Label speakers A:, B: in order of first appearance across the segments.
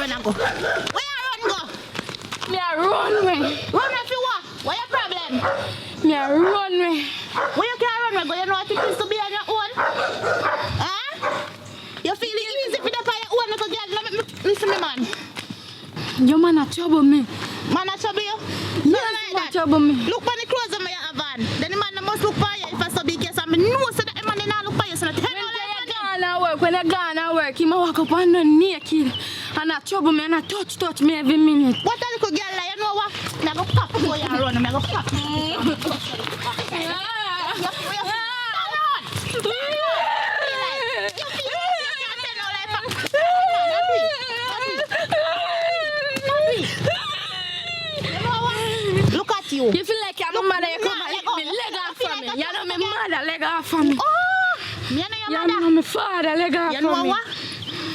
A: run and go? Where you run go?
B: Me a run me.
A: Run if you want. What your problem?
B: Me a run me.
A: Where you can run go? You know what it is to be on your own? Huh? You feel it easy for the your own little girl? Listen me, man.
B: Your man a trouble me.
A: Man a trouble you?
B: Yes, man trouble me.
A: Look for the clothes on my van. Then the man must look for you if I so big case. I know so that the man not look for you. So that
B: when I gone to work, he walk up and run naked. And I trouble me and I touch me every minute.
A: What a little girl like, you know what? I'm going to pop for you and run. I'm going to pop. Look at you.
B: You feel like I'm a mother, you come and lick me leg off from me. You know my mother leg off from me.
A: Oh, me know your mother.
B: You know my father leg off from me.
A: You know what?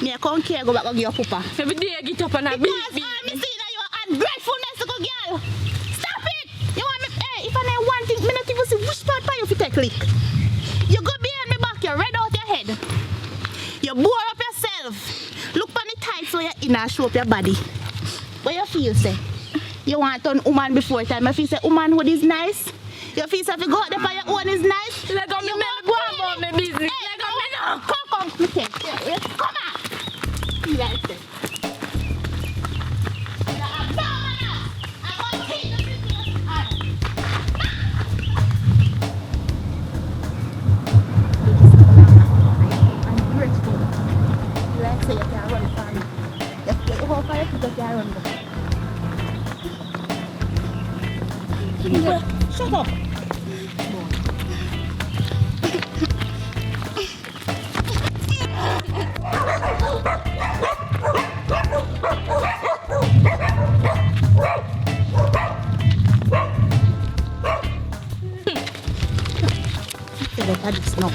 A: Me come here go back and give your papa.
B: Every day I get up and I beat me.
A: Because I see that you are ungratefulness to go girl. Stop it. You want me? Hey, if I know one thing, me not even see which part for you if you take lick. You go behind me back, you red out your head. You bore up yourself. Look on the tight so you're in and show up your body. What you feel say? You want to turn woman before time. You feel say woman hood is nice. You feel say if you go out there for your own is nice.
B: Let go me go about me business. Let go me now.
A: Come. Me take care. Come on. Right there. Shut up. No.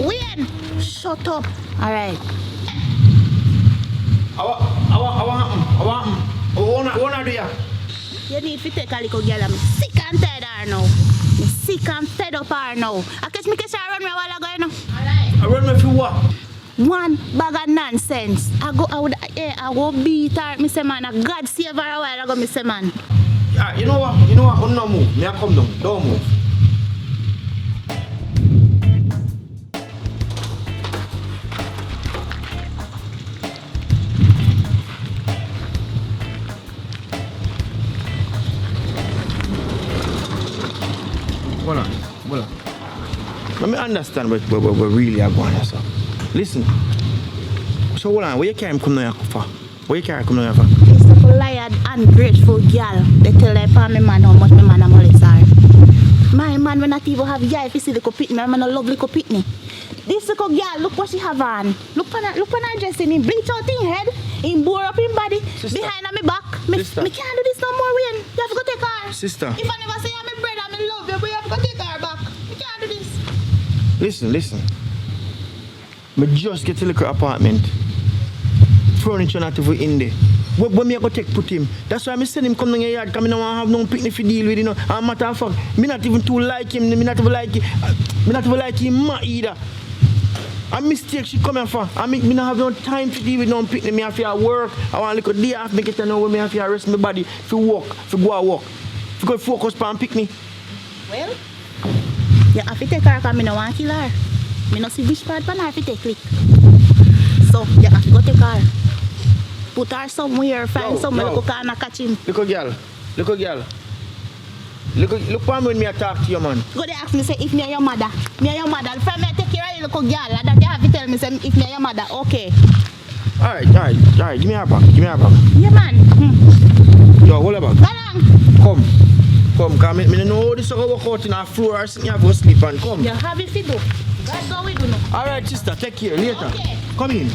A: When? Shut up. All right.
C: I want to do ya.
A: You need to take a little girl. I'm sick and tired of her now. I'm sick and fed up of her now. I guess me can run me while I go, you know. All right.
C: I run me for what?
A: One bag of nonsense. I go beat her, me say man. God save her a while ago, me say man.
C: Yeah, you know what? Don't move. Me I come down. Don't move. Hold on. Let me understand what we really are going on, sir. Listen. So hold on, where you carry him come down here for? Where you carry him come down here for?
A: This little liar, ungrateful girl. They tell her my man how much my man a molest her. My man will not even have yeah if you see the pitney. My man a lovely pitney. This little girl, look what she have on. Look on her dressing. He bleach out in head. He bore up in body.
C: Sister.
A: Behind me back. Me can't do this no more, Wayne. You have to go take her.
C: Sister.
A: If I never say I'm a brother, I love you, but you have to go take her back. You can't do this.
C: Listen. Me just get a little apartment. Furniture not even in there. When me go take put him. That's why I send him come down your yard because I don't have no picnic to deal with, you know. And matter of fact, me not even too like him. Me not even like him either. A mistake she come here for. Me not have no time to deal with no picnic. Me have to work. I want a little day off. Make it know when me have to rest my body. To walk. To go and walk. To go focus on picnic.
A: Well, you have to take her because I don't want to kill her. I don't see which part of her to take click. So, you have to go take her. Put her somewhere, find somewhere, look at her catch him.
C: Look girl. Look for me when me talk to you, man.
A: Go there ask me say if me are your mother. Me are your mother. From me take care of you, little girl. That you have to tell me say if me are your mother. Okay.
C: Alright. Give me her back.
A: Yeah, man.
C: Yo, hold her back.
A: Go on.
C: Come, come. Me know how this is going to work out in our floor or something. You have to sleep and come.
A: You have it to do. That's how we do now.
C: Alright, sister. Take care. Later.
A: Okay.
C: Come in.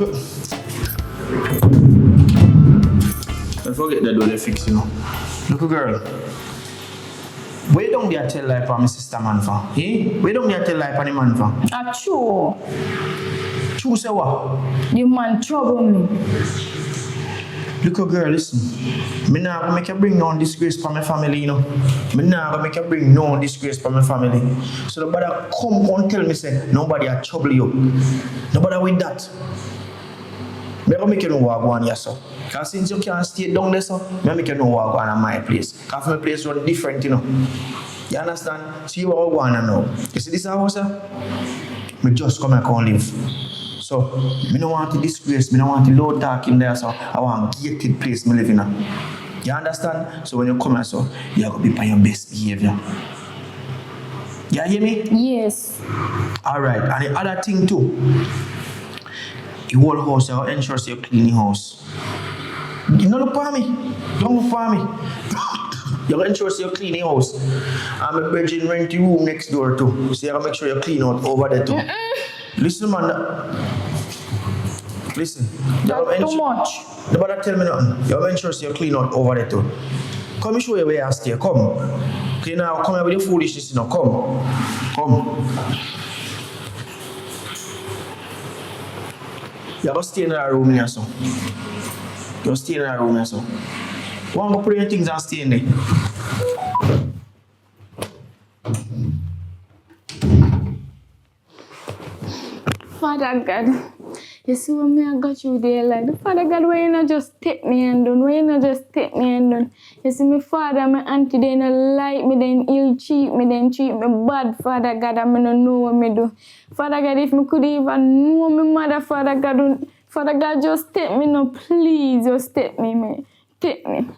C: look. Don't forget that door they fix, you know. Look, girl. Where don't they tell lie for my sister man for? Eh? Where don't they tell lie for the man for?
B: True.
C: True say what?
B: The man trouble me.
C: Look, girl, listen. Me nah gonna make you bring no disgrace for my family, you know. Me nah gonna make you bring no disgrace for my family. So nobody come and tell me say nobody a trouble you. Nobody with that. Me gonna make you know what I want here, so. Cause since you can't stay down there, so me make you know what I want at my place. Cause my place run different, you know. You understand? See what I want now. You see this house, sir? Me just come and come live. So, me don't want to disgrace, me don't want to low talk in there, so I want a gated place me live in. You understand? So when you come here, so you have to be on your best behavior. You hear me?
B: Yes.
C: Alright, and the other thing too, the whole house, you ensure you clean the house. You don't look for me. Don't look for me. You ensure you clean the house. And my bedroom rent the room next door too. So you gotta make sure you clean out over there too. Listen, man. Listen.
B: That's too much.
C: Nobody tell me nothing. You make sure you clean out over there too. Come show you where I stay. Come. Okay, now come here with your foolishness. You know. Come. You have to stay in that room here, so. You stay in that room here, so. Why don't you put your things and stay in there?
B: Father God, you see when me I got you there, like, the Father God, why you not just take me and done? Why you not just take me and done? You see, my father, my auntie, they not like me, then ill treat me, then treat me bad, Father God, and I don't know what me do. Father God, if me could even know my mother, Father God, just take me now, please, just take me, man. Take me.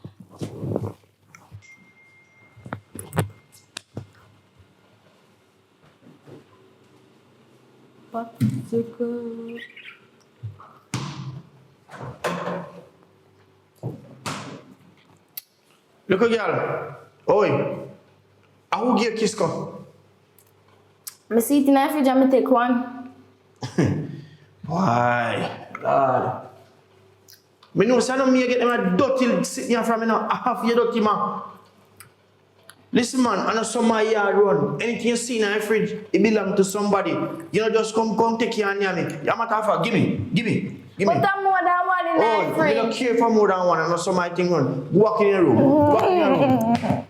B: Popsicle.
C: Look at girl. Oi. I will give a kiss come.
B: I see it in the fridge and I take one.
C: Why? God. Me know say no me get them a dirty sitting here from me now. Half your dirty man. Listen man, I know some my yard run. Anything you see in the fridge, it belong to somebody. You know just come take your hand near me. You matter of fact, give me.
B: But I'm more than one in the fridge.
C: You don't care for more than one. I know some my thing run. Walk in the room. Walk in the room.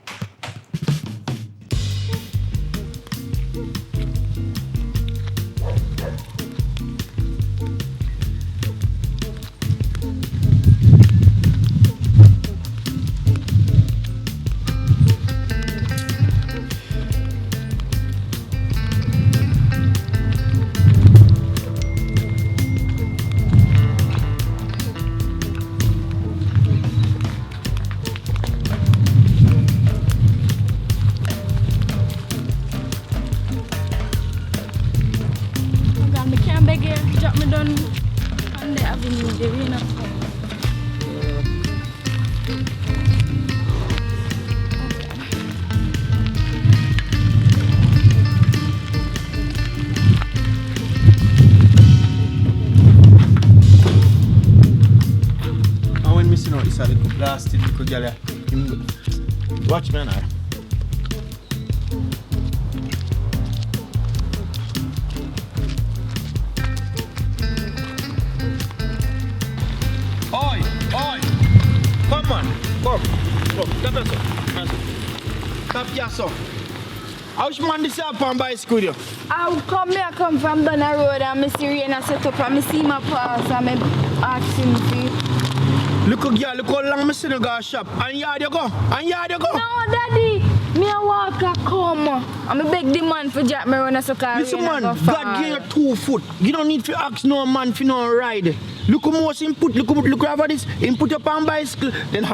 C: Blasted little girl. Watch me now. Oi! Come on! Come! Stop yourself! Stop yourself! How's man this up on bicycle?
B: I come from down the road and I see Raina set up and I see my pass and I ask him to.
C: Look, girl, look how long I see you go shop. And yard you go.
B: No, Daddy. Me a walk a come. I'm a beg the man for jack me run a sucker.
C: Listen, man, God gave you 2 foot. You don't need to ask no man for no ride. Look how much input. Look over this. Input up on bicycle. Then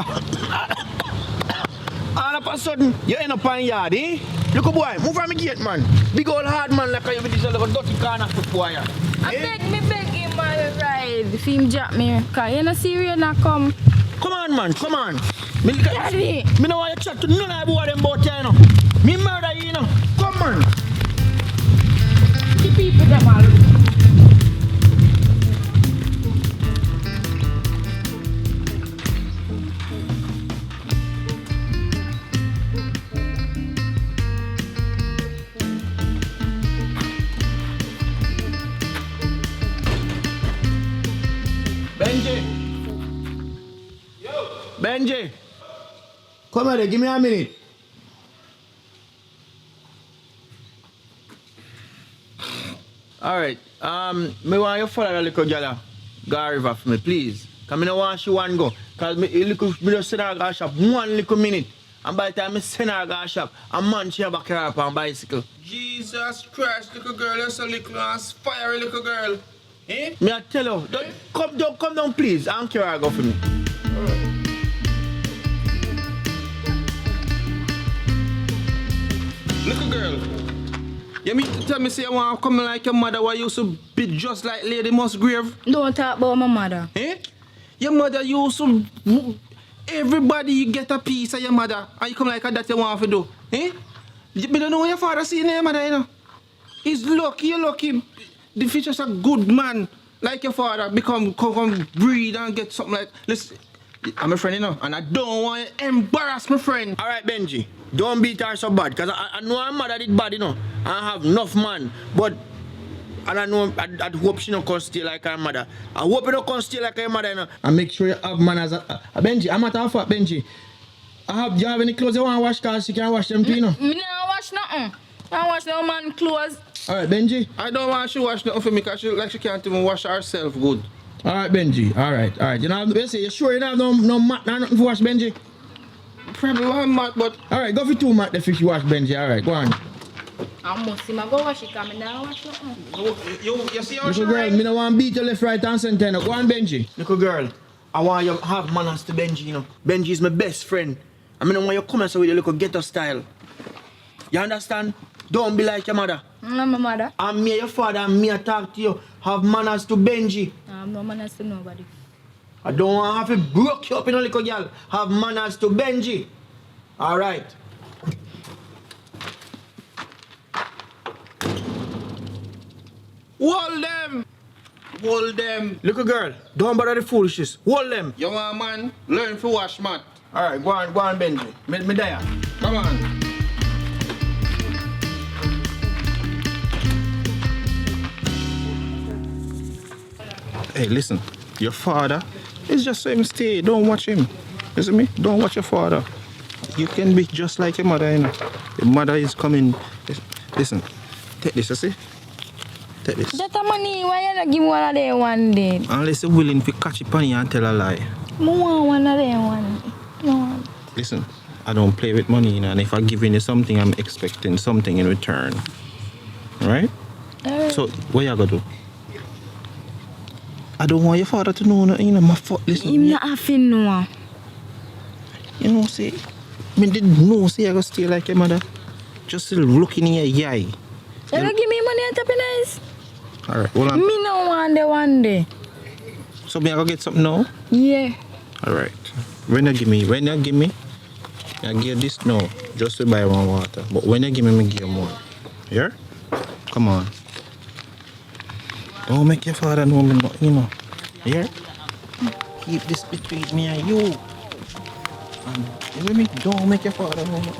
C: all of a sudden, you end up on yard, eh? Look, boy, move from the gate, man. Big old hard man like you with this little dirty corner foot, boy.
B: I beg him man ride. If him jack me, cause you know serious not come.
C: Come on, man, come on.
B: Daddy.
C: Me know why you chat to none of them about you, you know. Me murder you, you know. Come on.
B: The people them all.
C: Benji! Benji! Come here, give me a minute. Alright, me want you follow the little girl go river for me, please. Cause me no want she one go. Cause me just send her go shop 1 little minute. And by the time I send her go shop, a man she back her up on bicycle.
D: Jesus Christ, little girl, you're so little and fiery little girl. Eh?
C: Me I tell you, come down please, and carry her go for me.
D: Little girl, you mean to tell me say you want to come like your mother who used to be just like Lady Musgrave?
B: Don't talk about my mother.
D: Eh? Your mother used to... Everybody you get a piece of your mother and you come like that you want to do. Eh? You don't know what your father see in your mother, you know. He's lucky, you're lucky. The future's a good man like your father come breed and get something like... Listen, I'm a friend, you know, and I don't want to embarrass my friend.
C: Alright, Benji, don't beat her so bad, because I know her mother did bad, you know. I have enough man, but and I know I hope she don't come stay like her mother. I hope you don't come stay like her mother, you know. And make sure you have manners. Benji, I'm at half Benji. Do you have any clothes you want to wash, because she can wash them too, you know?
B: Me don't wash nothing. I don't wash no man clothes.
C: Alright, Benji.
D: I don't want she wash nothing for me because she can't even wash herself good.
C: Alright, Benji. Alright. You know, you sure you don't have no mat, nothing to wash, Benji?
D: Probably one mat, but...
C: Alright, go for 2 mat the fish you wash, Benji. Alright, go on.
B: I must see my go wash it, because I don't wash nothing.
D: You see how
C: Little
D: she
C: girl,
D: right?
C: me don't want to beat you left, right, and center. Now. Go on, Benji. Little girl, I want you to have manners to Benji, you know. Benji is my best friend. I mean, I want you to come and say with your little ghetto style. You understand? Don't be like your mother.
B: No, my mother.
C: And me, your father, and me, I talk to you. Have manners to Benji.
B: I have no manners to nobody.
C: I don't want to have to broke you up in a little girl. Have manners to Benji. Alright.
D: Hold them! Hold them!
C: Little girl, don't bother the foolishness. Hold them.
D: You want man, learn to wash mat.
C: Alright, go on, Benji. Me there.
D: Come on. Hey, listen. Your father is just so him stay. Don't watch him. You see me? Don't watch your father. You can be just like your mother, you know. Your mother is coming. Listen. Take this, you see? Take this.
B: That money, why you not give me one of them one day?
D: Unless you're willing to catch it on you and tell a lie.
B: I want one of them one. No.
D: Listen, I don't play with money, you know, and if I'm giving you something, I'm expecting something in return. Right? So, what you gonna do? I don't want your father to know nothing, you know, my fault. Listen.
B: Him not having no.
D: You know, say, I didn't know, say, I gonna stay like your mother. Just looking in your eye.
B: You don't give me money on top of nice?
D: Alright, hold on.
B: Me no want the one day.
D: So, me I go get something now?
B: Yeah.
D: Alright. When you give me, I give this now, just to buy one water. But when you give me give you more. Yeah? Come on. Don't make your father know me, you know. Yeah? Keep this between me and you. And you know me? Don't make your father know me.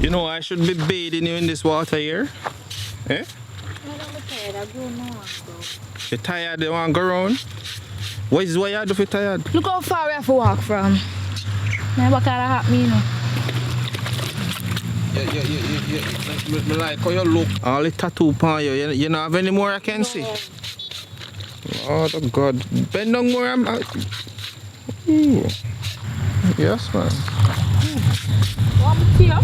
D: You know, I should be bathing you in this water here. Eh? You're tired, you want to go around? What is what you do if you're tired?
B: Look how far we have to walk from. Never can happen, you know.
D: Me like how you look. All the tattoo on you. You don't have any more I can see. Oh God. Bend down more. Ooh. Yes, man.
B: Want me to see you?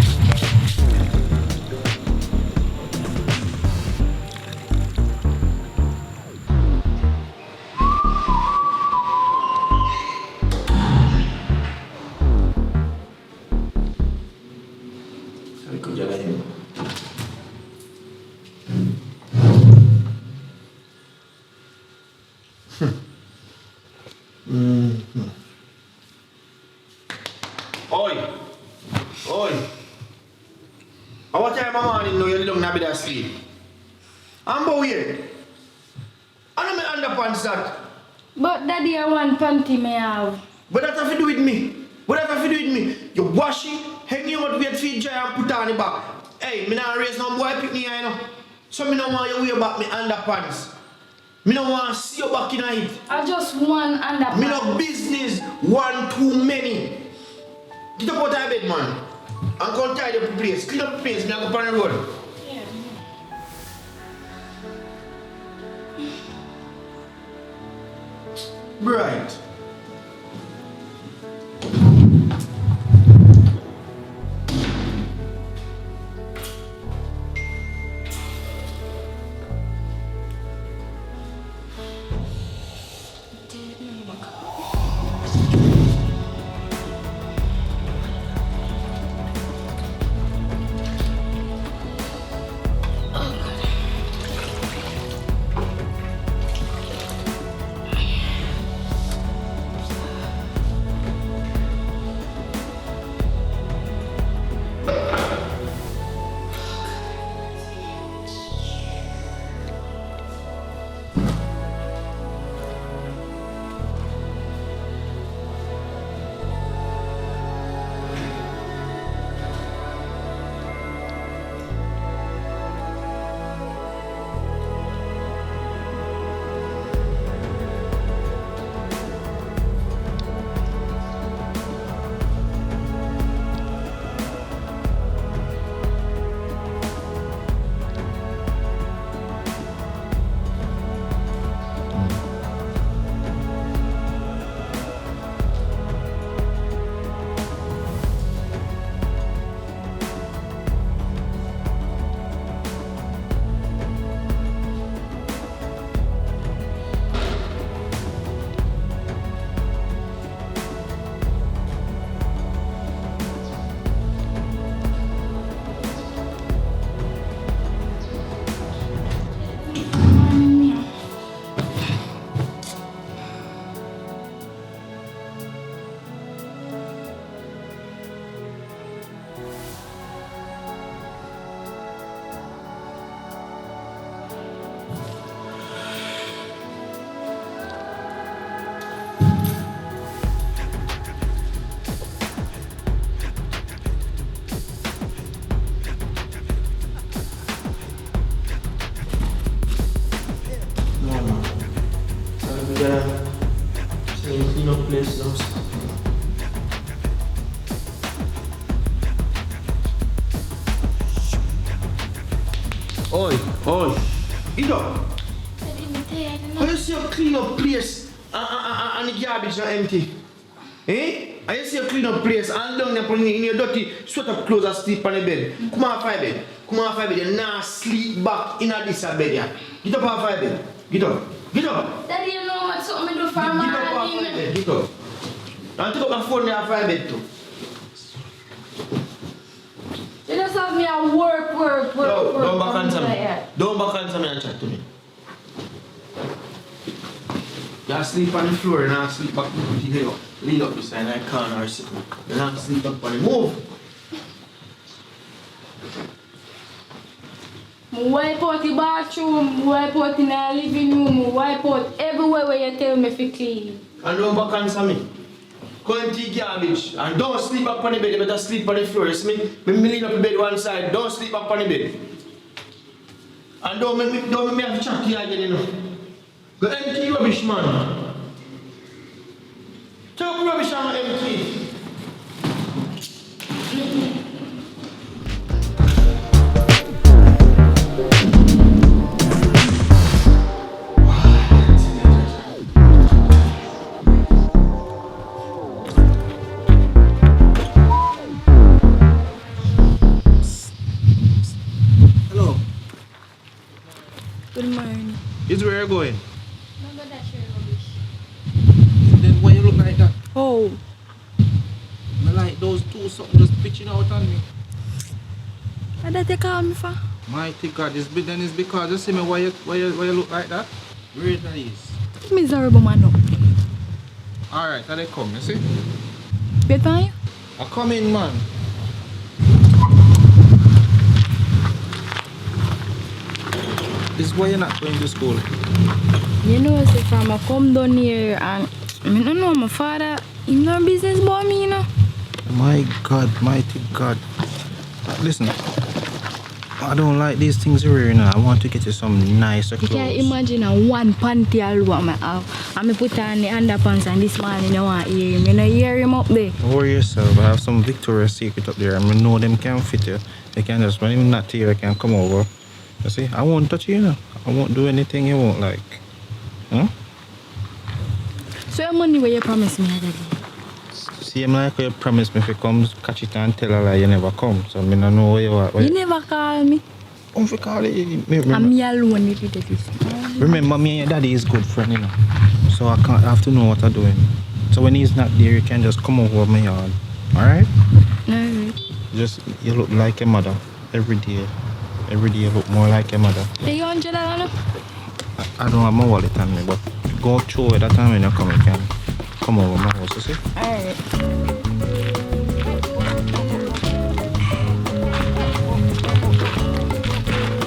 C: Oi! What time of morning now you don't have that sleep? I'm weird. I don't make underpants that.
B: But daddy, I want panty me have.
C: But that have to do with me. What that have to do with me? You wash it, hang you out, wait for it dry and put on the back. Hey, me not raise no boy pick me, you know. So me don't want you wear back me underpants. Me don't want to see you back in it.
B: I just want underpants.
C: Me no business, one too many. Get up out of bed, man. And come tidy up the place. Clean up the place, me I go on the road.
B: Yeah.
C: Bright. Clean up place now. Oi. Get up. How you see you clean up place and the garbage not empty? Eh? How you see you clean up place and down there in your dirty sweater clothes and sleep on the bed? Come off my bed. You now sleep back in this bed here. Get up off my bed. Get up.
B: Daddy, you know what something do for
C: Get
B: my
C: up off my bed. Get up. And take up my phone there off my bed too.
B: You just have me at work.
C: Don't back answer me. Don't back answer me and chat to me. You sleep on the floor and I sleep back. You lean up beside that corner or something. You not sleep up on the move.
B: I wipe out the bathroom, wipe out in the living room, wipe out everywhere where you tell me to clean.
C: And don't back answer me. Go empty garbage and don't sleep up on the bed. You better sleep on the floor. You see me? Me lean up the bed one side. Don't sleep up on the bed. And don't make me have to chat to you again, you know. Go empty rubbish, man. Take up rubbish and empty.
D: going?
B: No, but that's your rubbish.
D: Then why you look like that?
A: Oh.
D: I like those two something just pitching out on me.
A: What that you call me for?
D: Mighty God, then it's because you see me why you look like that? Great that is.
A: Miserable man up.
D: Alright, I they come, you see?
A: Better than you?
D: I come in, man. This is why you're not going to school.
B: You know, say from I come down here and I don't know my father, he no business about me, you know.
D: My God, mighty God. Listen, I don't like these things here, you know. I want to get you some nicer
B: You
D: clothes.
B: can imagine a one panty alone I have. And I put on the underpants and this man, you know, want to hear him. You know, hear him up there.
D: Don't worry yourself. I have some Victoria's Secret up there. I know them can fit you. They can just, when I'm not here, they can come over. You see, I won't touch you, you know. I won't do anything you won't like. Huh?
B: So your money where you promised me that day?
D: See, I'm like you promised me if you come, catch it and tell her like you never come. So I don't know where you are.
B: You never call me.
D: Don't you call it?
B: And me alone if you take this.
D: Remember, me and your daddy is good friend, you know. So I have to know what I'm doing. So when he's not there, you can just come over my yard. Alright?
B: Alright.
D: Just, you look like your mother every day. Every day you look more like your mother.
B: Pay you $100 now?
D: I don't have my wallet on me, but go through it that time when you come, you can come over my house, you see?
B: Alright.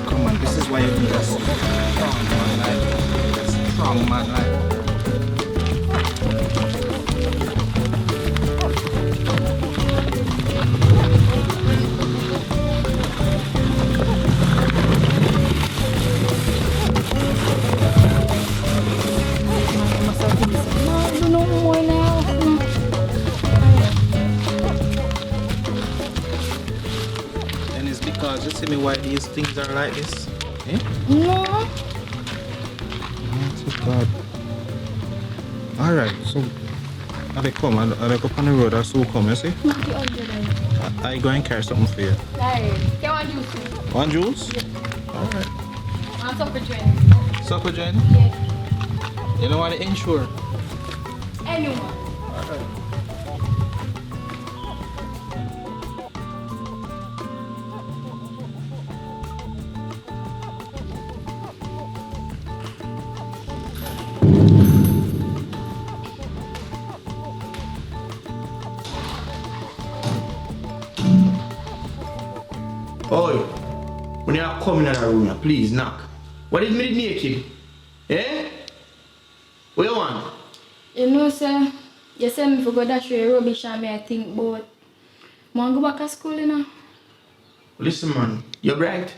D: Come on, this is why you need a strong man like. A strong man like.
B: No more now.
D: And it's because you see me why these things are like this. Eh?
B: No.
D: Oh God. Alright, so are they come? Are they go on the road or so come, you see?
B: Not the $100.
D: I go and carry something for you.
B: Alright. Can one juice?
D: One juice? Alright.
B: One supper drink.
D: Supper joint?
B: Yeah.
D: You know what to insure?
B: Anyone.
C: Oi, when you come in that room, please knock. What is me naked? Eh? What you want?
B: You know, sir, you said me for go dash your rubbish and me I think about. Want go back to school, you know?
C: Listen, man, you're bright.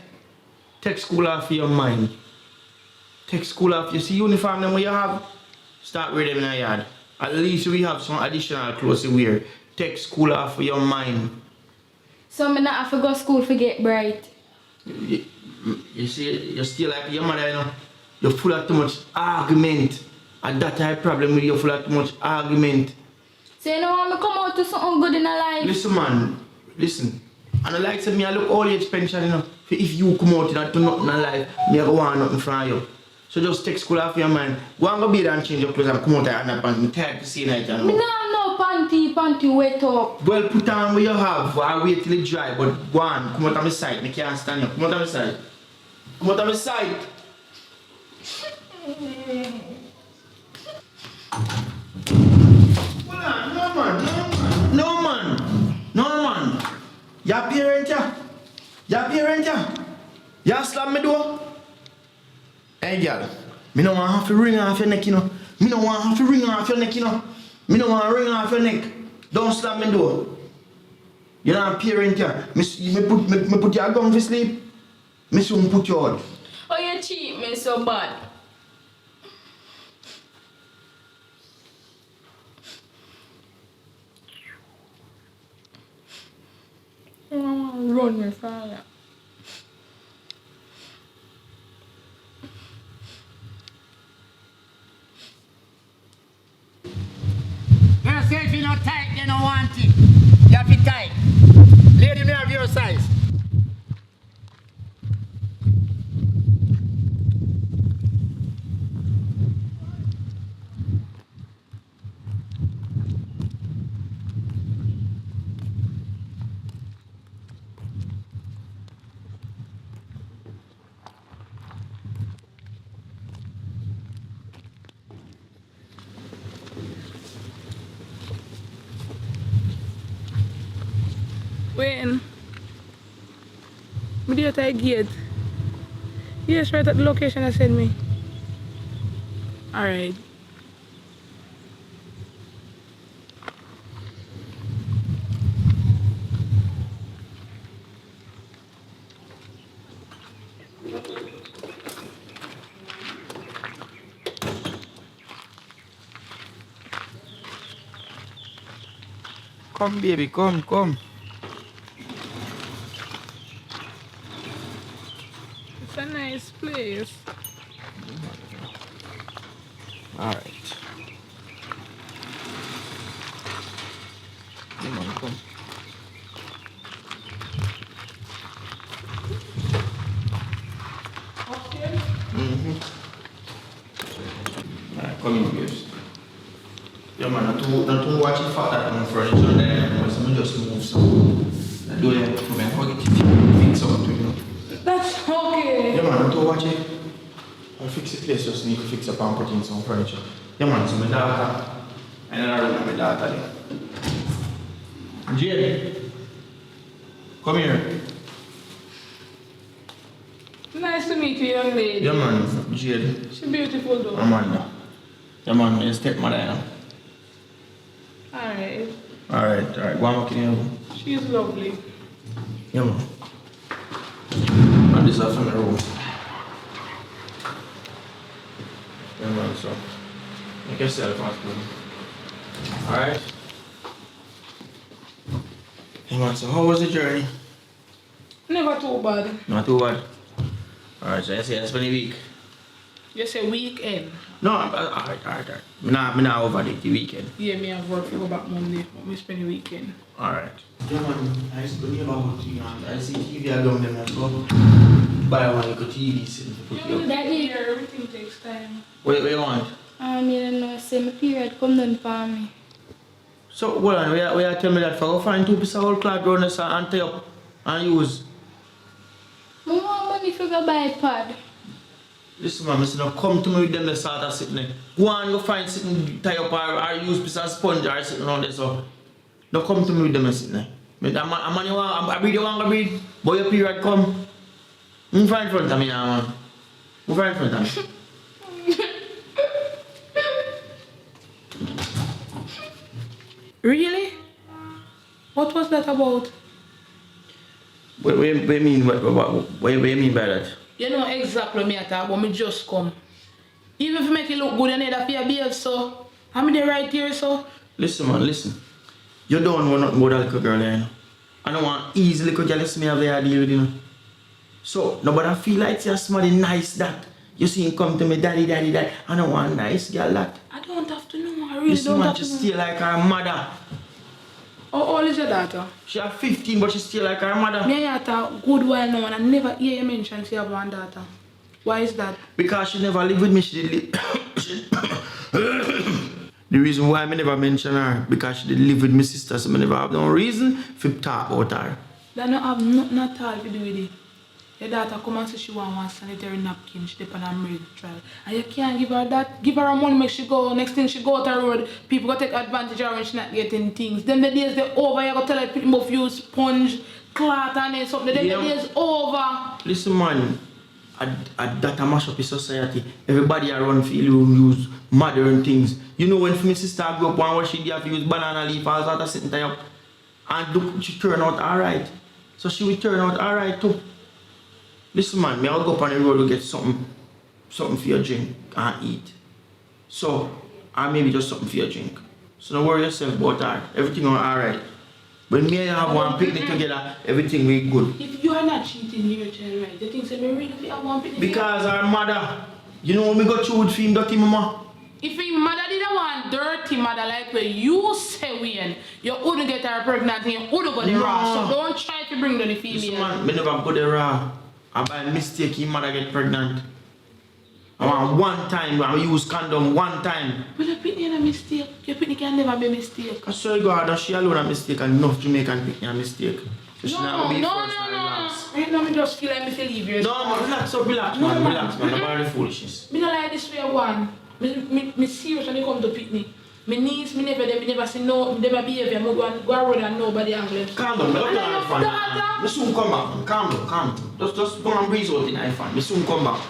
C: Take school off your mind. Take school off. You see uniform them what you have? Start wearing them in the yard. At least we have some additional clothes to wear. Take school off your mind.
B: So me not have to go to school to get bright.
C: You see, you're still like your mother, you know. You're full of too much argument. And that type problem with you full of too much argument.
B: So you know want me come out to something good in a life?
C: Listen, man. Listen. And I like to me, I look all age pension, you know. If you come out and do nothing in life, me I go want nothing from you. So just take school off your mind. Go and go bed and change your clothes and come out and underpants. I'm tired to see night, you know.
B: Me no have no panty wet up.
C: Well, put on what you have. I'll wait till it dry. But go on, come out of my sight. I can't stand you. Come out of my sight. Come out of my sight. Hold on, no man, no man, no man. Your parent, yeah. Your parent, yeah. You slam me door. Hey, girl. Me no want have to ring off your neck, you know. Me no want have to ring off your neck, you know. Me no want to ring off your neck. Don't slam me door. You know I'm parent, yeah. Me put your gun to sleep. Me soon put you out.
B: Oh, you cheat me so bad. Run me fire.
E: Girl, say if you're not tight, you don't want it. You have to tight. Lady, me have your size.
B: When? Me there at the gate. Yes, right at the location I sent me. Alright.
C: Come, baby, come.
B: It's a nice place.
C: Alright. Come on, come.
B: Okay.
C: Alright, come in, babes. Yeah, man, not to watch it for that on furniture there. So just move some. I do it. Come and forget it. Fix something, you know.
B: That's okay.
C: Yeah, man, not to watch it. I'll fix the place, just need to fix up and put in some furniture. Yeah, man, so my daughter. And then I remember my daughter there. Jade, come here.
B: Nice to meet you, young lady.
C: Yeah, man, Jade.
B: She's beautiful though.
C: Amanda. Yeah, man, my stepmother, you know.
B: Alright.
C: Alright. Go on, walk in here.
B: She's lovely.
C: Yeah, man. And this is from the room. Yeah, man, so. Make yourself at home. Alright. Hey, man, so how was the journey?
B: Never too bad.
C: Not too bad. Alright, so you say that's been a week.
B: You say weekend.
C: No, alright. Me not over the weekend.
B: Yeah, me have work to go back Monday, but me spend the weekend.
C: Alright. Yeah, man, I used to go about TV, man. I see TV along them, I go buy one little TV set to put you up.
B: That year, everything takes time.
C: What you want?
B: I don't know, say my period come down for me.
C: So, hold on, where you tell me that for? Go find 2 pieces of old cloth around this and tie up and use.
B: I want money for go buy a pad.
C: Listen, man, listen, now come to me with them that sort of sitting there. Go on, go find something tie up or use piece of sponge or sitting around there, so. Now come to me with them that sitting there. I'm on you want, I breathe, you want to breathe, but your period come. Move right in front of me now, man. Move right in front of me.
B: Really? What was that about?
C: What do you mean? What do you mean by that?
B: You know exactly what me talk about, me just come. Even if you make it look good, you need to feel behave, so. I'm there right here, so.
C: Listen, man, listen. You don't want nothing about that little girl, you know. I don't want easy little girl to me have the idea with, you know. So, nobody feel like you're somebody nice that. You see him come to me, daddy. I don't want a nice girl that.
B: I don't have to know, I really
C: Listen,
B: don't
C: man,
B: have
C: she
B: to know.
C: still like her mother.
B: How old is your daughter?
C: She has 15, but she still like her mother.
B: Me and your good while now, and I never hear you mention she have one daughter. Why is that?
C: Because she never lived with me, she did The reason why I never mention her, because she did live with my sister, so I never have no reason to talk about her.
B: That don't have nothing at all to do with it. Your daughter come and say she want one sanitary napkin, she depend on marriage trial. And you can't give her that. Give her money, make she go. Next thing she go out the road, people go take advantage of her when she not getting things. Then the days they over, you go tell her people must use sponge, cloth and then something. Then the days over.
C: Listen, man, that a mash up in society. Everybody around feel you use modern things. You know when my sister grew up, one where she did have to use banana leaf, all that sitting tie up. And look, she turned out alright. So she will turn out alright too. Listen, man, I'll go up on the road to get something for your drink and eat. So, or maybe just something for your drink. So don't worry yourself about that. Everything will alright. When me and you have one picnic together, everything will be good.
B: If you are not cheating your child, right, the thing say me really if you have one picnic.
C: Because our mother, you know when we go through with film dirty mama.
B: If your mother didn't want dirty mother like where you say when, you wouldn't get her pregnant and you wouldn't go there raw. So don't try to bring down the female.
C: Listen, man, me never go there raw. And by mistake, your mother get pregnant. I want one time, I use condom one time.
B: But your picnic is a mistake. Your picnic can never be a mistake.
C: I swear to God, she alone a mistake and enough Jamaican picnic a mistake. So she not gonna be first and relax.
B: Right now, I just feel like I feel leave you.
C: No, man, relax, man, relax, man, about the foolishness.
B: Me not like this way one. Me serious when you come to picnic.
F: My niece, me never see no, me never behavior. Me go around and nobody angle.
C: Calm down, look at the fan. Me soon come back. Calm down. Just go and breeze out in the fan. Me soon come back.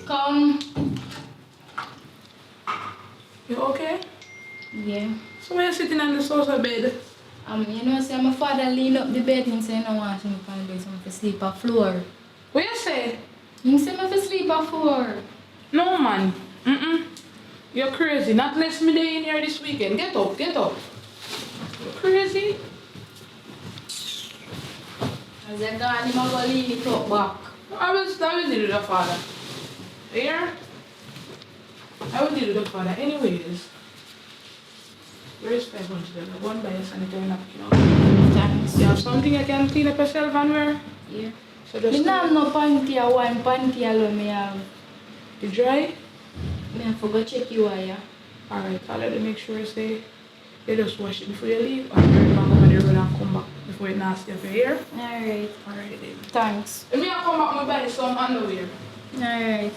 B: Come.
F: You okay?
B: Yeah.
F: So when you're sitting on the sofa bed?
B: You know, say my father lean up the bed and say no want me on the bed, so I sleep on floor.
F: What you say?
B: He say me sleep on floor.
F: No man. You're crazy. Not less me day in here this weekend. Get up. You're crazy.
B: As I gone, him a go lean it up back.
F: I will deal with the father. Here? I will deal with the father anyways. Where is 500? Go and buy a sanitary napkin.
B: Thanks.
F: You have something you can clean up yourself and wear?
B: Yeah.
F: So just
B: Me have no panty or one panty alone me have.
F: You dry?
B: Me have to go check you wire.
F: Alright, I'll let you make sure you say you just wash it before you leave or you back over the road and come back before it nasty up your hair.
B: Alright.
F: Alright then.
B: Thanks.
F: Let me come back and buy some underwear.
B: Alright.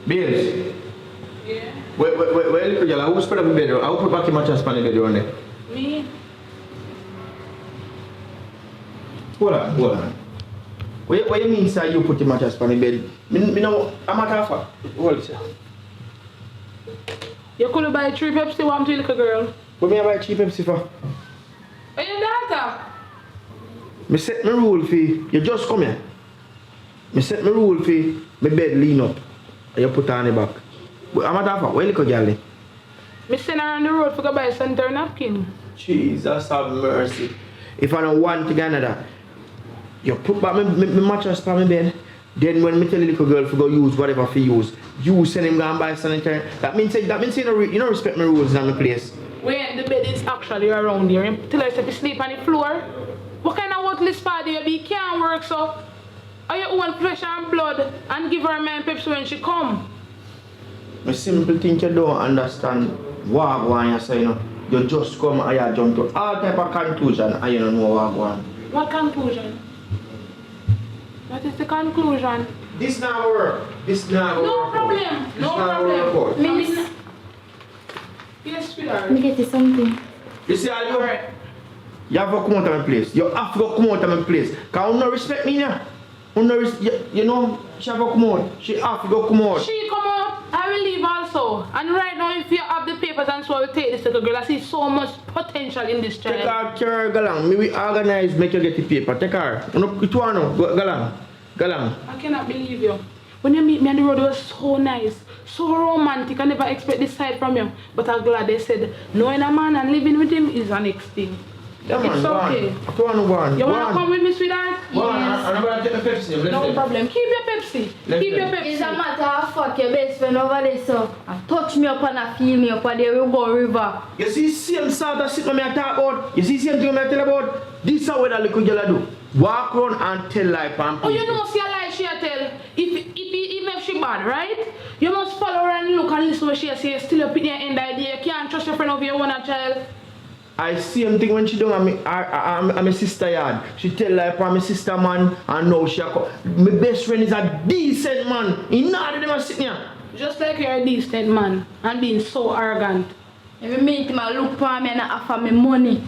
C: Bills.
F: Yeah?
C: Well, y'all, who's put up the bed? I'll put back your mattress on the bed on there.
F: Me?
C: Hold on. What you mean, sir, you put the mattress on the bed? Me know, I'm not half. Hold it, sir.
F: You could buy 3 Pepsi, one to little girl.
C: What me I buy cheap Pepsi for?
F: Are your daughter?
C: Me set my rule for you just come here. Me set my rule for my bed lean up. And you put her on the back. But I'm matter of fact, where little girl there?
F: Me send her on the road for go buy sanitary napkin.
C: Jesus have mercy. If I don't want to get another, you put back my mattress on my bed. Then when me tell the little girl to go use whatever for use, you send him go and buy sanitary. That means you don't respect my rules in my place.
F: When the bed is actually around here, you tell her to sleep on the floor. What kind of worthless party you be? Can't work so. Are you own flesh and blood and give her man Pepsi when she come?
C: I simply think you don't understand what you say, you know. You just come and you jump to all type of conclusion and you don't know what going on.
F: What conclusion? What is the conclusion?
C: This not work. This not
F: No
C: work.
F: problem.
C: This
F: No
C: not
F: problem.
C: work.
B: Miss,
F: Yes, sweetheart.
B: let me get you something.
C: You see all you?
F: Alright.
C: You have to come out of my place. You have to come out of my place. Because you don't respect me now. You know, she have to come out. She have to come out.
F: She come out, I will leave also. And right now, if you have the papers and so I will take this little girl. I see so much potential in this
C: Take
F: child.
C: her, carry her, go along. Me we organize, make you get the paper. Take her. You know, it want to go along. Go along.
F: I cannot believe you. When you meet me on the road, it was so nice, so romantic. I never expect this side from you. But I'm glad they said knowing a man and living with him is the next thing.
C: Yeah, man,
F: It's
C: go on.
F: okay.
C: Go on, go on.
F: You
C: Go
F: want to
C: on.
F: come with me, sweetheart?
C: Go on. I'm going to take the Pepsi. Let's
F: No
C: go.
F: problem. Keep your Pepsi.
C: Let's
F: Keep your
C: go.
B: It's a
F: Pepsi.
B: matter of fact, your best friend over there, so I touch me up and I feel me up and there we go river.
C: You see same sort of shit when I talk about? You see same thing when I tell about? This is what that little girl do. Walk around and tell life and
F: Oh, you know, see a lie she a tell. Even if she bad, right? You must follow her and look and listen what she say. Still up in your end idea. You can't trust your friend of your own child.
C: I same thing when she done I'm my sister yard. She tell life for my sister man and now she a come. My best friend is a decent man. He not them a sitting here.
F: Just like you're a decent man and being so arrogant.
B: Every minute I look for me and I offer me money.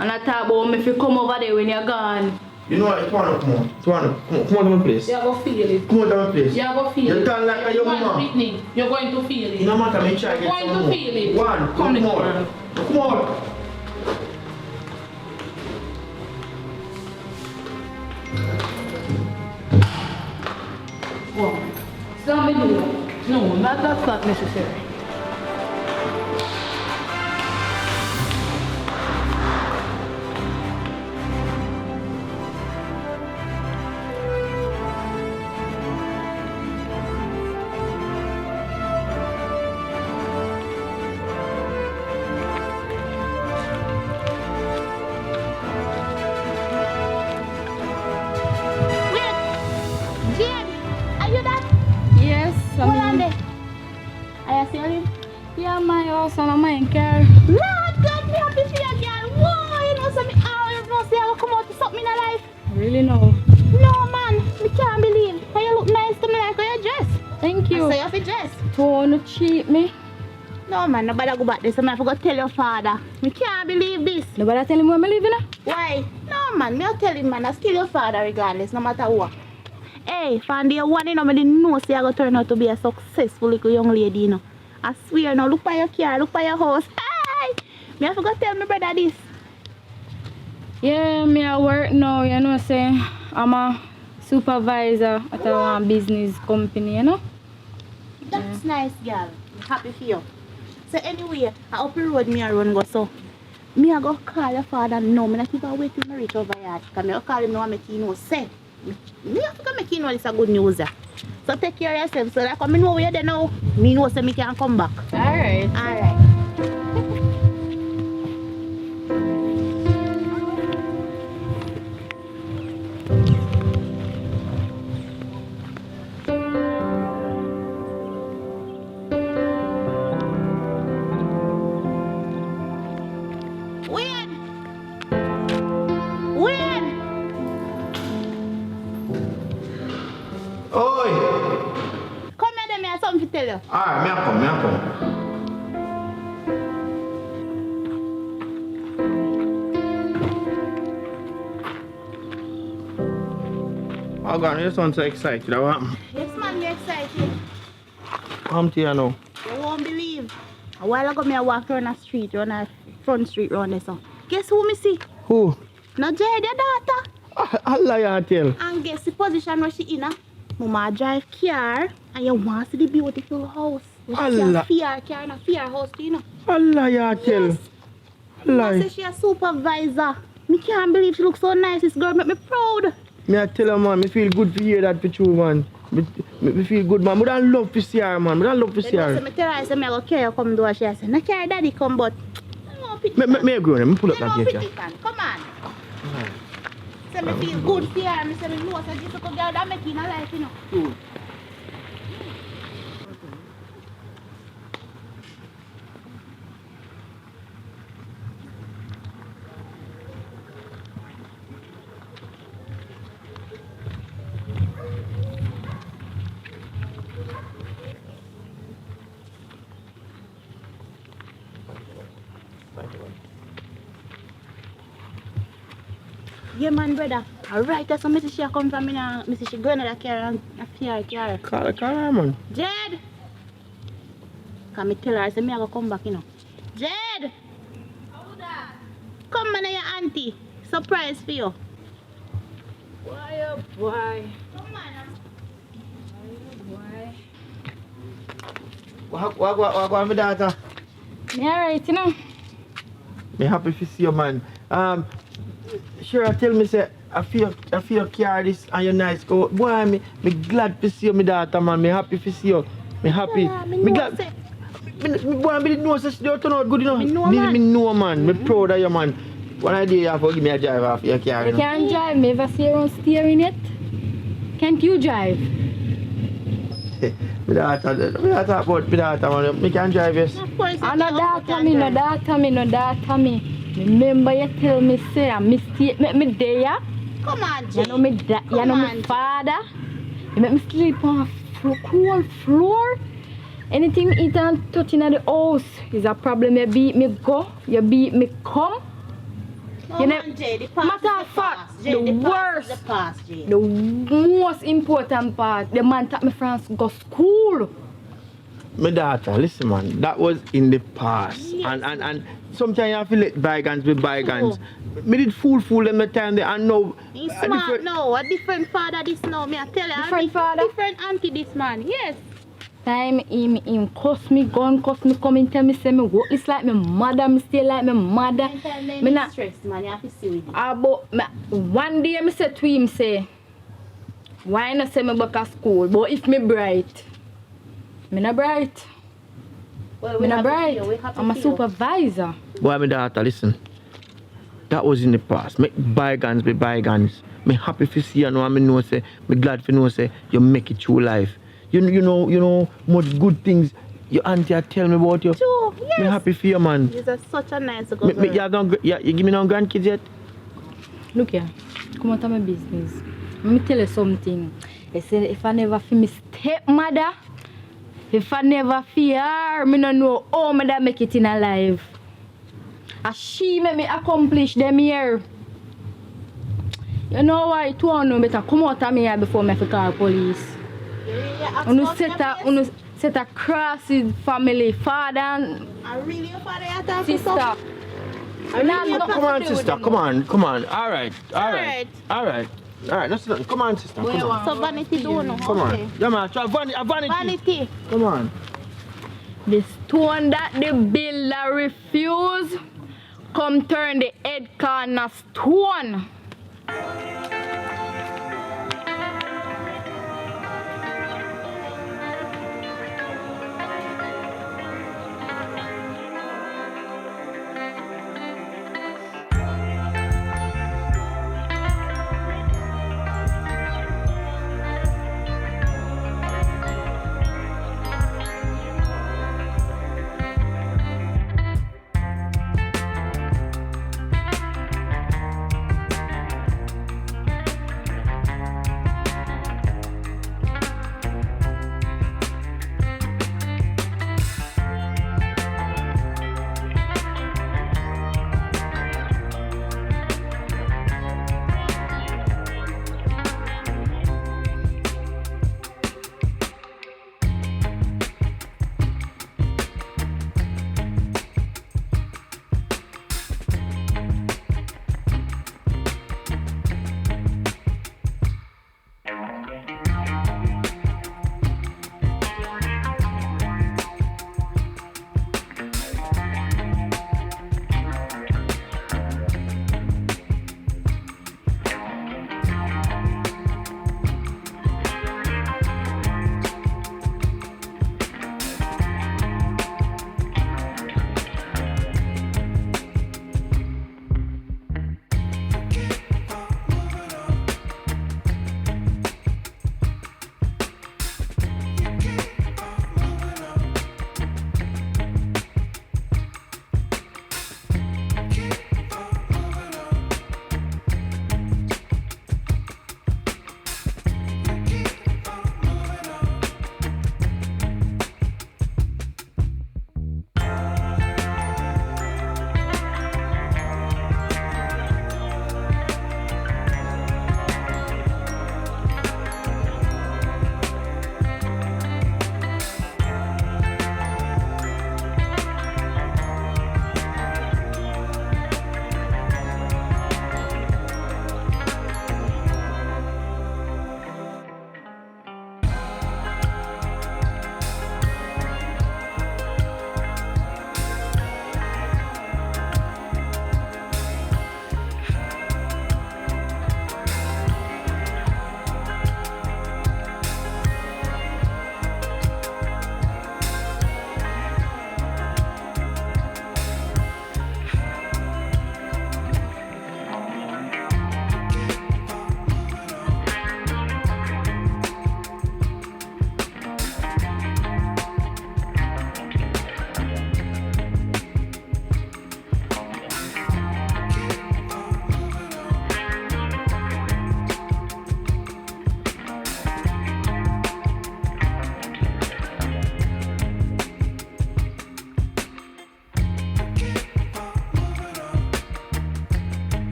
B: And I talk about me if you come over there when you're gone.
C: You know what? It wanna come on. It wanna come on to my place.
F: You go feel it.
C: Come on to my place.
F: You go feel
C: You
F: it.
C: turn like a young man.
F: You're going to feel it.
C: No matter me try
F: You're
C: get
F: going
C: some
F: to
C: more.
F: feel it.
C: One,
F: Come
C: come
F: little
C: on.
F: girl.
C: Come on.
F: Wow. Stop me do that. No, that's not necessary.
A: Wait. Jane, are you that?
B: Yes,
A: Hold on there. Are you still him?
B: yeah, my house and my car.
A: Lord God, me happy for you, girl. Whoa, you know, so me, you know, say I will come out to something in my life.
B: Really no.
A: No, man, me can't believe. How you look nice to me like how you dress.
B: Thank
A: So
B: you.
A: you have to dress.
B: Don't want to cheat me.
A: No, man, nobody go back there, so I have to go tell your father. Me can't believe this.
B: Nobody tell him where I'm living.
A: Why? No, man, me tell him, man, I still your father regardless, no matter what. Hey, from day one, you know, me didn't know say I go turn out to be a successful little young lady, you know. I swear, now, look by your car, look by your house. Hey! Me have to go tell my brother this.
B: Yeah, me at work now, you know, say I'm a supervisor at a business company, you know.
A: That's nice, girl. I'm happy for you. So anyway, I up the road me a run go so. Me a go call your father now. Me not even wait till me reach over here. Because me go call him now and make him know. Say, me have to go make him know this a good news. So take care of yourself. So like when me know where you're there now, me know so me can come back.
B: Alright.
A: Alright. Win! Win!
C: Oi!
A: Come here, then, me have something to tell you.
C: Alright, me a come. Oh God, you sound so excited. What happened?
A: Yes, man, you're excited.
C: Come to you now.
A: You won't A while ago, I walked around the street, around the front street round there. So. Guess who me see?
C: Who?
A: No Jade, your daughter.
C: Allah ya tell.
A: And guess the position where she in? Mama drive car and you want to see the beautiful house.
C: Allah.
A: Fear car and a fear house, you know.
C: Allah ya tell.
A: Yes.
C: Allah.
A: I say she a supervisor. Me can't believe she looks so nice. This girl make me proud.
C: Me I tell her, man, me feel good to hear that for you, man. Me feel good, man. Me don't love to see her, man. Me don't love to see
A: Then
C: her.
A: I tell her, I say, me go carry her come do her. She say, no carry daddy come, but
C: Me grow them. Me pull up that
A: you
C: gate.
A: know,
C: Yeah.
A: come on. Say me feel good for her. Me say me know say this little girl that make in her life, you know. Yeah, man, brother. Alright, that's what Mrs. She come from me now. Mrs. She going to the car and a fear car.
C: Call her, man.
A: Jed! Can me tell her, I say me I go come back, you know. Jed! Come man, your auntie. Surprise for you.
B: Why, oh boy.
A: Come on.
C: What, my daughter?
B: Me alright, you know.
C: Me happy to see you, man. Sure, tell me, say, I feel care this and you're nice. Go, boy, me glad to see you, my daughter, man. Me happy to see you. Me happy.
A: Yeah, me
C: me
A: know,
C: glad.
A: say.
C: Boy, me didn't know say she don't turn out good enough.
A: Me know, man.
C: Me know, man. Me proud of you, man. One idea you have to give me a drive off your car.
B: You can't drive. Me ever see you around steering it? Can't you drive?
C: Me daughter, about me daughter, man. Me can drive, yes.
A: Of course,
B: I no daughter me, no daughter me, no daughter me. Remember you tell me say a mistake make me there.
A: Come on,
B: You
A: Jed.
B: know me you know
A: Come
B: me
A: on.
B: father. You make me sleep on a cool floor. Anything eat and touch in the house is a problem. You beat me go, you beat me come.
A: Come
B: You know,
A: on, Jed. The past
B: matter
A: is
B: of
A: the
B: fact,
A: past. Jed,
B: the
A: the past
B: worst.
A: is the past, Jed.
B: The most important part, the man take me France go school.
C: My daughter, listen, man. That was in the past.
A: Yes.
C: And sometimes you have to let bygones be bygones. Me did fool them the time there and now.
A: He's
C: a
A: smart
C: different-
A: now. A different father this now. Me I tell you.
B: Different father?
A: Different auntie this man. Yes.
B: Time him cuss me gun, cuss me come and tell me say me work it's like my mother, me stay like my mother. Me not
A: stressed, man. You have to see with it.
B: about me, one day me say to him say, why not say me back at school? But if me bright, me not bright.
A: Well,
B: Me not
A: happy for
B: bright.
A: you. We happy
B: I'm a
A: for you.
B: supervisor.
C: Boy, my daughter, listen. That was in the past. Make bygones be bygones. Me happy to see you now and me know say, me glad to know say you make it through life. You know much good things your auntie a tell me about you.
A: True,
C: Me
A: yes.
C: happy for you, man.
A: He's such a nice girl.
C: You give me no grandkids yet?
B: Look here, come out of my business. Let me tell you something. I said if I never feel my stepmother, if I never feel her, me no know how me da make it in a life. And she make me accomplish them here. You know why? Two of you better come out of me here before me have to call police. Unu set a cross with family, father and
A: I really your father you talk to
B: sister.
A: some-
B: I not
A: really
B: nothing
C: Come
B: to
C: on,
B: do with
C: sister.
B: them.
C: Come on. All right.
A: Alright.
C: That's nothing. Come on, sister. Come on.
A: So vanity do no.
C: Come
A: Okay.
C: on. Yeah, man. Try vanity.
A: Vanity.
C: Come on.
B: The stone that the builder refuse, come turn the head corner stone.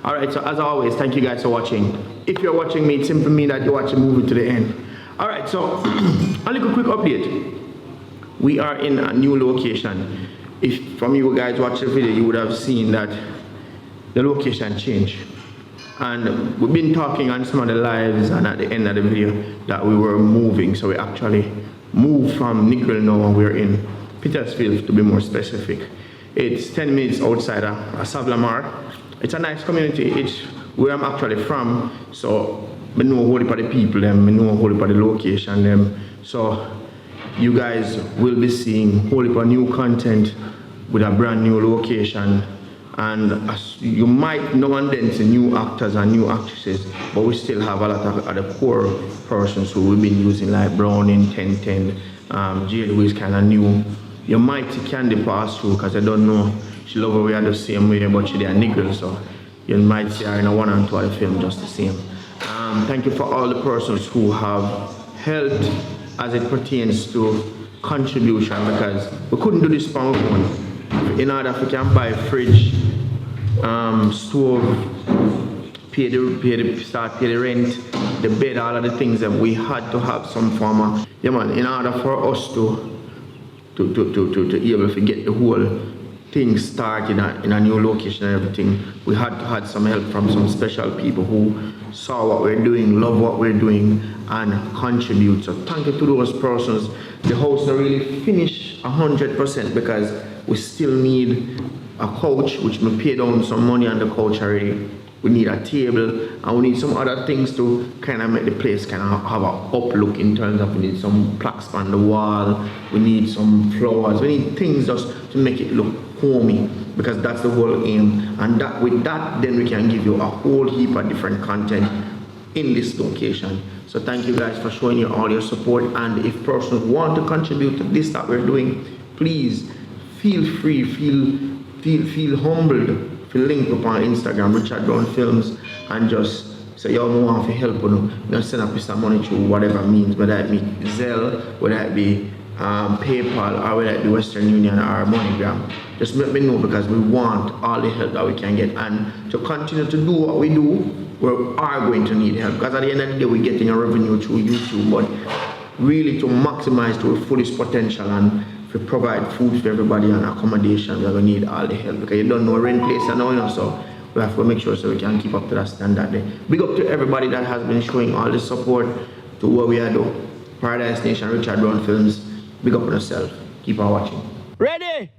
C: Alright, so as always, thank you guys for watching. If you're watching me, it simply means that you're watching the movie to the end. Alright, so a little quick update. We are in a new location. If from you guys watch the video, you would have seen that the location changed. And we've been talking on some of the lives and at the end of the video that we were moving. So we actually moved from Nickel now and we're in Petersfield to be more specific. It's 10 minutes outside of Savlamar. It's a nice community. It's where I'm actually from. So I know a whole heap of the people them, I know a whole heap of the location them. So you guys will be seeing a whole heap of new content with a brand new location. And you might know and then see new actors and new actresses, but we still have a lot of other core persons who we've been using, like Browning, 1010, Jill, who is kind of new. You might see Candy pass through because I don't know, she love her we are the same way, but she's a nigger, so you might see her in a 1 and 2 of the film just the same. Thank you for all the persons who have helped as it pertains to contribution, because we couldn't do this on our own. In order if we can buy fridge, stove, pay the rent, the bed, all of the things that we had to have some form of, in order for us to be able to get the whole thing started in a new location and everything, we had to have some help from some special people who saw what we're doing, love what we're doing, and contribute. So thank you to those persons. The house not really finished 100% because we still need a couch, which we paid down some money on the couch already. We need a table, and we need some other things to kind of make the place kind of have a up look in terms of, we need some plaques on the wall, we need some flowers, we need things just to make it look homey, because that's the whole aim. And that with that, then we can give you a whole heap of different content in this location. So thank you guys for showing you all your support, and if persons want to contribute to this that we're doing, please feel free, feel humbled. Feel link up on Instagram, Richard Brown Films, and just say you want to help you send up some money through whatever means, whether it be Zelle, whether it be PayPal, or whether it be Western Union or MoneyGram. Just let me know, because we want all the help that we can get, and to continue to do what we do, we are going to need help, because at the end of the day we're getting a revenue through YouTube, but really to maximize to our fullest potential and to provide food for everybody and accommodation, we're going to need all the help, because you don't know rent place and all, so we have to make sure so we can keep up to that standard there. Big up to everybody that has been showing all the support to what we are doing. Paradise Nation, Richard Brown Films, big up on yourself. Keep on watching. Ready?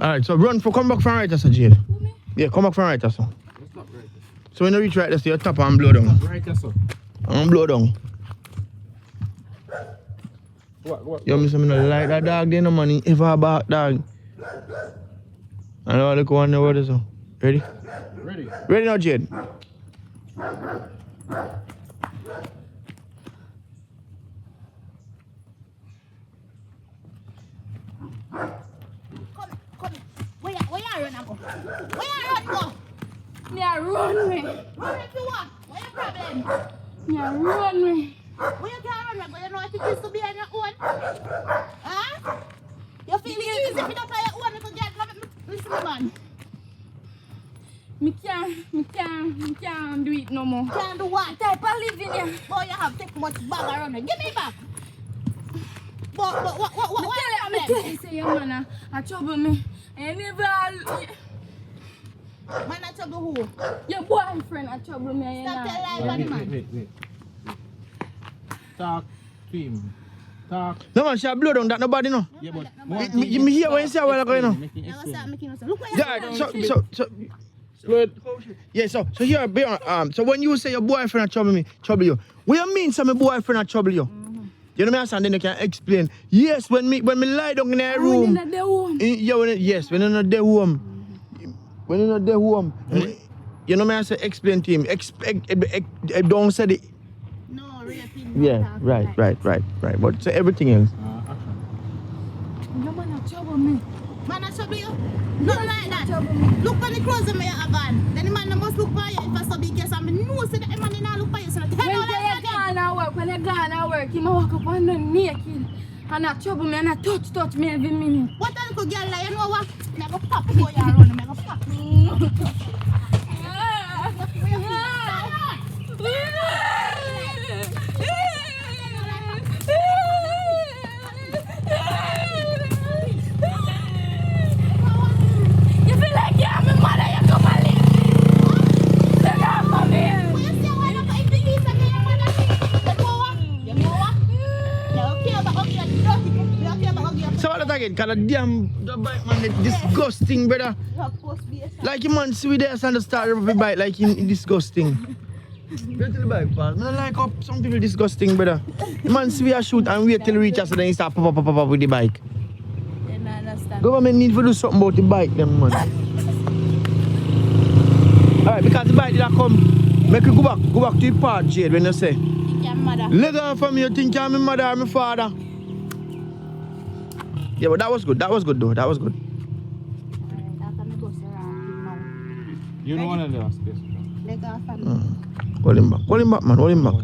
C: Alright, so come back from right there, Jade. Yeah, come back from right there, so. So when you reach right there, so you tap and blow down.
D: Right there, so.
C: And blow down.
D: What?
C: You miss me not like that dog there, no money. Ever bark dog. And all the one there, what is it? Ready?
D: Ready.
C: Ready now, Jade?
A: Where you run go? Where you run go?
B: Me a run me.
A: Run if you want. What your problem?
B: Me a run me.
A: Where you can run, but you know what it is to be on your own? Huh? You feel it easy if you don't play your own little girl. Listen, man.
B: Me can't do it no more.
A: Can't do what?
B: Type of living here.
A: Boy, you have take much bag around me. Give me back. But what
B: Me tell you, say your man a trouble me. I never.
A: Man, I trouble who?
B: Your boyfriend a trouble me.
A: Stop telling lies, man.
D: Wait. Talk to him. Talk.
C: No man, she blow down that nobody know.
D: Yeah, but
C: Me hear what you say a while ago, you know.
A: Look where you
C: Yeah, yeah, so here, so when you say your boyfriend trouble you, what you mean say my boyfriend trouble you? You know me understand, then you can explain. Yes, when me lie down in a room.
B: When in the home.
C: Yes, when you're not there home. When you're not there home. You know me I say explain to him. Don't say the
A: No, raping.
C: yeah, right. But say everything else.
B: Your man a trouble me.
A: Man, I trouble you. Nothing like that. Look on the clothes that me have on. Then the man must look for you. If I so big case, I know say that the man not look for you. So tell
B: When
A: me all
B: you
A: that
B: gone at work, when you gone at work, you walk up and down naked. And I trouble me and I touch me every minute.
A: What a little girl like, you know what? Never pop for you around. Never pop.
B: You feel like you're my mother, you come and live. Look out for me.
A: What you say when I'm in the east and me your mother? You know what? You don't care about ugly and dirty. You don't care about ugly and
C: So what that again? Cause the bike man is disgusting, brother.
A: you have post be a shot.
C: Like you man see we there and the start of the bike like in disgusting. Wait till the bike pass. I like how some people disgusting, brother. The man see we a shoot and wait till he reach us and then he start pop up with the bike.
A: You don't understand.
C: Government need to do something about the bike, them man. Alright, because the bike did not come. Make you go back to the part, Jade, when you say.
A: Think your mother.
C: Leg off from me, you think I'm my mother or my father. Yeah, but that was good though. That was good.
A: Alright, after me go around now.
D: You know one of the space.
A: Leg off from me.
C: Hold him back, man, hold him back.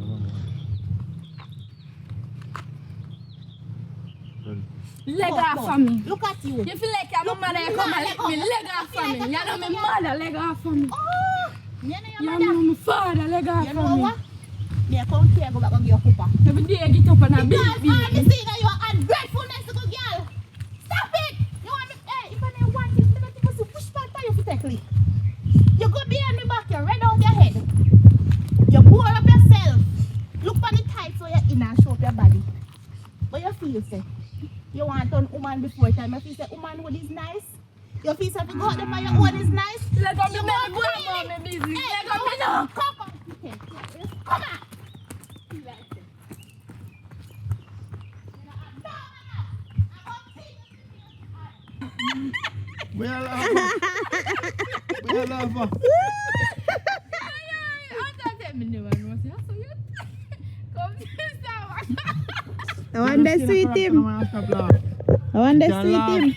B: Leg off from me.
A: Look at you.
B: You feel like I'm a mother, you come and lick me. Leg off from me. You know my mother, leg off from me.
A: Oh, you know your
B: You
A: mother.
B: know my father, leg off
A: You
B: from
A: know
B: me.
A: what? Yeah, come here, go back and give your cooper.
B: Every day I get up and I beat
A: Because
B: me.
A: all me see that you are ungratefulness, little girl. Stop it! You want me? Hey, if I don't want this, me not even see push back by you for take leak. You go behind me back, you red out your head. You bore up yourself. Look for the tight so you're in and show up your body. What you feel, say? You want on woman before time. You feel say woman wood is nice. You feel say if you go out there by your own is nice.
B: Leg off me,
A: You
B: man,
A: want
B: go
A: clean
B: on,
A: it.
B: me busy.
A: Hey,
B: Leg off me now.
A: Come on. Okay, come on.
C: We are laughing. We are laughing.
A: I want to sweet him. I want to sweet him.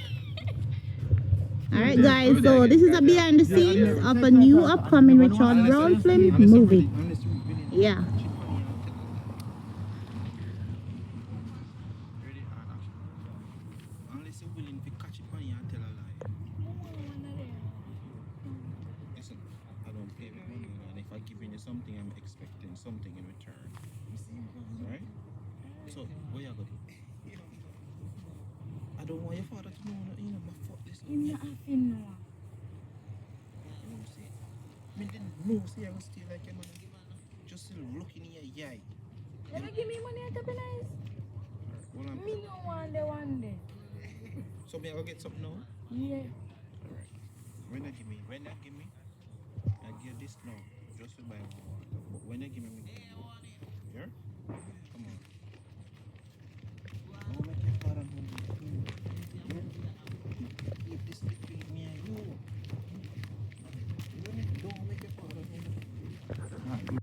A: Alright guys, so this is a behind the scenes of a new upcoming Richard Brown film movie. Yeah.
C: Unless you're willing to catch it on you and tell a lie. Listen, I don't pay with money, and if I give you something, I'm expecting something in return. Right? So, what you gonna do? I don't want your father to know, you know, my fault. Listen, you know, see, I didn't know, see, I was still like your man, just still looking in your eye.
B: You don't give me money, that'd be nice.
C: Well,
B: Me no want the one day.
C: so, me, I go get something now?
B: Yeah.
C: Alright. When you give me, I give this now, just to buy more water. But when you give me,